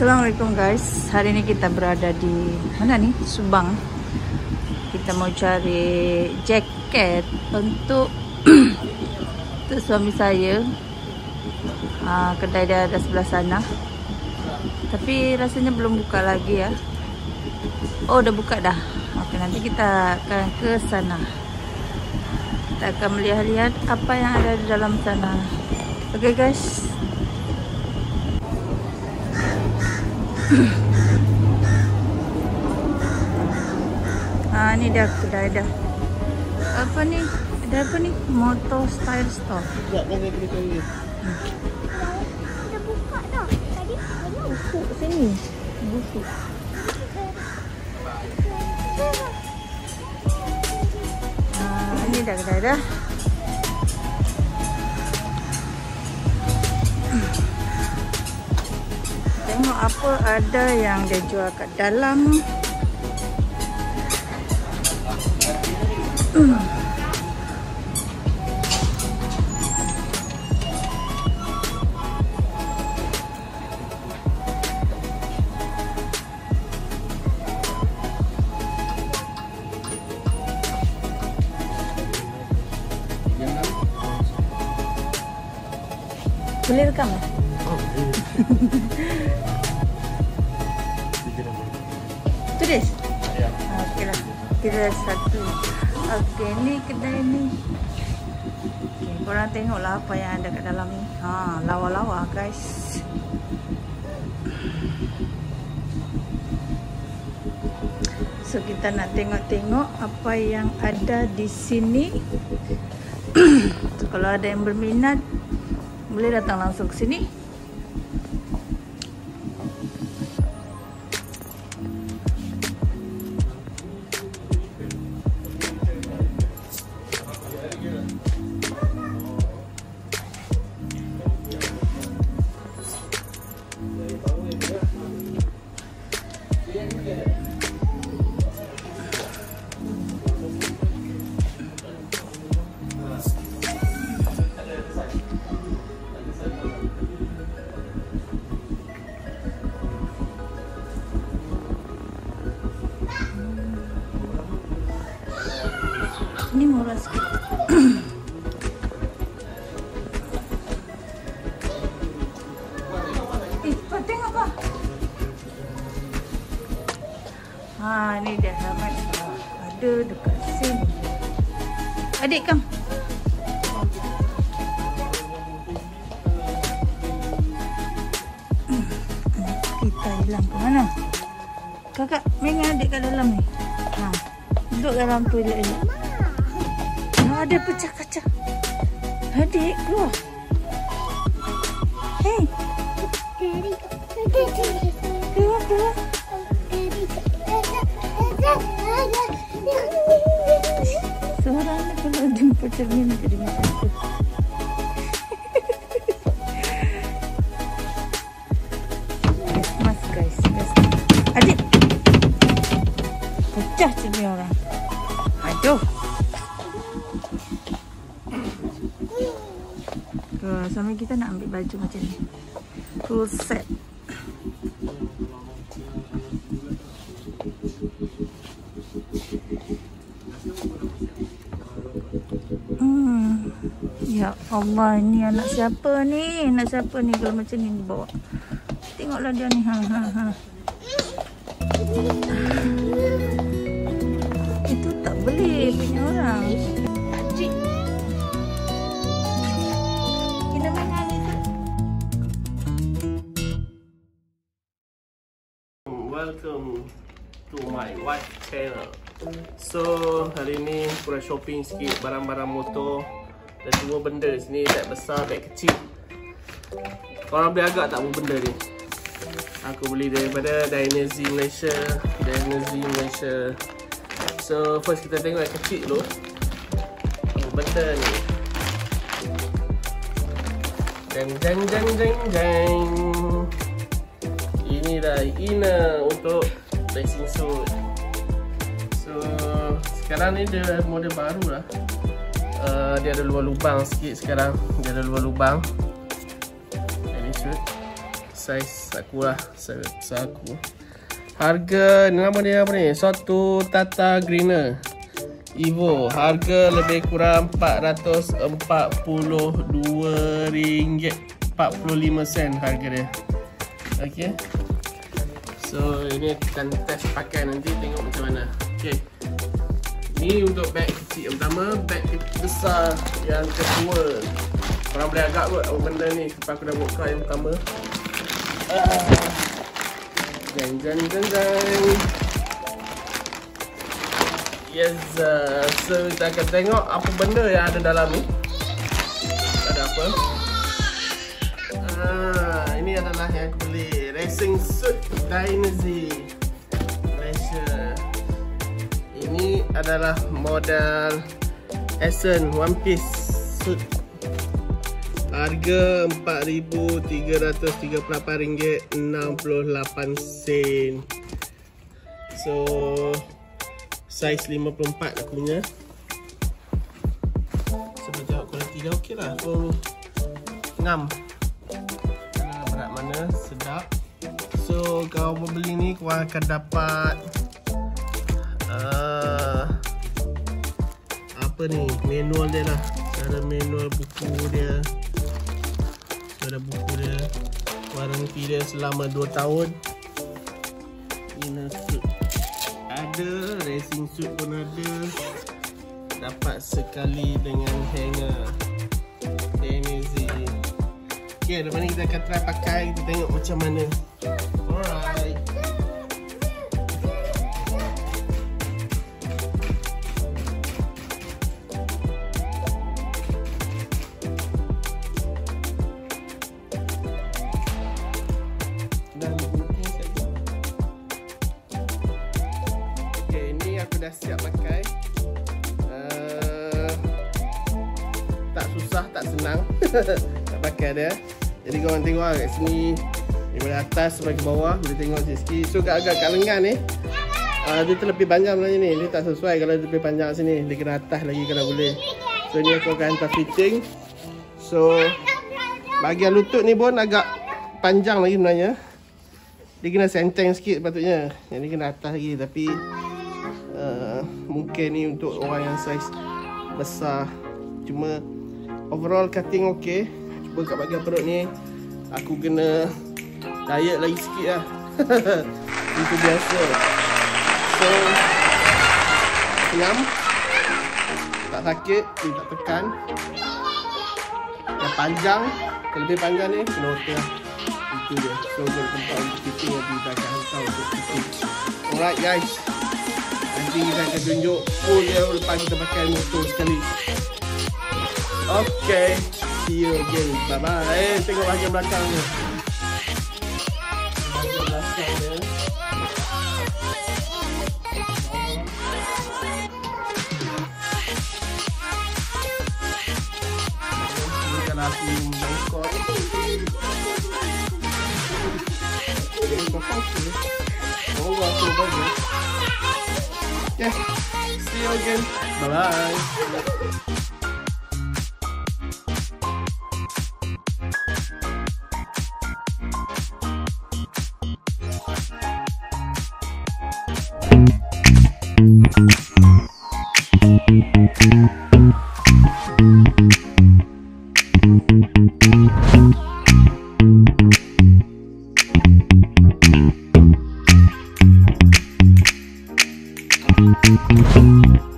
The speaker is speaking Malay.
Assalamualaikum guys. Hari ini kita berada di mana nih? Subang. Kita mau cari jaket untuk untuk suami saya. Kedai dia ada sebelah sana. Tapi rasanya belum buka lagi ya. Oh, udah buka dah. Oke, nanti kita akan ke sana. Kita akan melihat-lihat apa yang ada di dalam sana. Oke guys. Ini dah kedai dah. Apa nih? Ada apa nih? Moto Style Store. Sekejap kan saya kena cari. Dah buka dah. Tadi belum. Busuk sini. Busuk. Ini dah kedai dah. Tengok apa ada yang dia jual kat dalam. Boleh rekam tak? Tulis? Ya. Okey lah. Kita satu. Okey, ni kedai ni. Okay, korang tengoklah apa yang ada kat dalam ni. Lawa-lawa guys. So kita nak tengok-tengok apa yang ada di sini. So, kalau ada yang berminat, boleh datang langsung ke sini. Ini murah sikit. Kau tengok apa? Ni dia helmet. Ada dekat sini. Adik, kam. Kita hilang ke mana? Kakak, main dengan adik kat dalam ni. Duduk dalam toilet ni. Ada pecah kaca. Adik keluar. Hei. Keluar. Seorang ni kalau jumpa cermin jadi macam tu. Mas guys. Adik. Pecah cermin orang. Aduh. Suami kita nak ambil baju macam ni, full set. Ya Allah, ni anak siapa ni? Anak siapa ni kalau macam ni dibawa? Tengoklah dia ni. Itu tak boleh punya orang. Welcome to my wife channel. So hari ni kurang shopping sikit barang-barang motor. Ada dua benda di sini, beg besar, beg kecil. Korang boleh agak tak apa benda ni? Aku beli daripada Dynasty Malaysia. So first kita tengok yang kecil dulu. Benda ni. Jeng. Ini dah inner untuk racing suit. So sekarang ni dia model baru lah. Dia ada lubang-lubang sikit sekarang. Dia ada lubang-lubang. Ini suit. saiz aku lah, saiz besar aku. Harga nama dia apa ni? Suatu Tata Greener Evo. Harga lebih kurang RM442.45 harga dia. Okay. So ini akan test pakai nanti, tengok macam mana. Okay. Ni untuk beg kecil yang pertama, beg besar yang kedua. Korang boleh agak kot apa benda ni. Lepas aku dah buka yang pertama. Jeng. Yes, so kita akan tengok apa benda yang ada dalam ni. Ada apa? Ini adalah yang aku beli, Racing Suit Dynasty Malaysia. Ini adalah model Essence One Piece Suit. Harga RM4,338.68. So saiz 54 aku punya. Sebab tengok kualiti dia okey lah. Aku ngam berat mana, sedap. So kalau membeli ni korang akan dapat apa ni, manual dia lah. Ada manual, buku dia. Ada buku dia, waranti dia selama 2 tahun. Inner suit ada, racing suit pun ada. Dapat sekali dengan hanger. Amazing. Okay, lepas ni kita akan try pakai, kita tengok macam mana. Alright. Aku dah siap pakai. Tak susah, tak senang nak pakai dia. Jadi korang tengok kat sini, daripada atas sampai ke bawah, boleh tengok sikit. So agak-agak kat lengan ni, dia terlebih panjang sebenarnya ni. Dia tak sesuai kalau dia lebih panjang sini. Dia kena atas lagi kalau boleh. So ni aku akan hantar fitting. So bahagian lutut ni pun agak panjang lagi sebenarnya. Dia kena senteng sikit patutnya. Yang ni kena atas lagi, tapi mungkin ni untuk orang yang saiz besar. Cuma overall cutting okey. Cuba kat bahagian perut ni aku kena diet lagi sikit lah. Itu biasa. So senang, tak sakit, tak tekan. Yang panjang, yang lebih panjang ni kena otak lah. Itu dia. So untuk tempat untuk fitting yang kita akan hantar untuk fitting. Alright guys, nanti kita akan tunjuk full dia lepas kita pakai motor sekali. Okay, see you again. Bye bye. Tengok bahagian belakang ni. Bahagian belakang dia. Ini kalau aku bongkok. Oh, aku bagus. Okay, see you again. Bye bye. Thank you.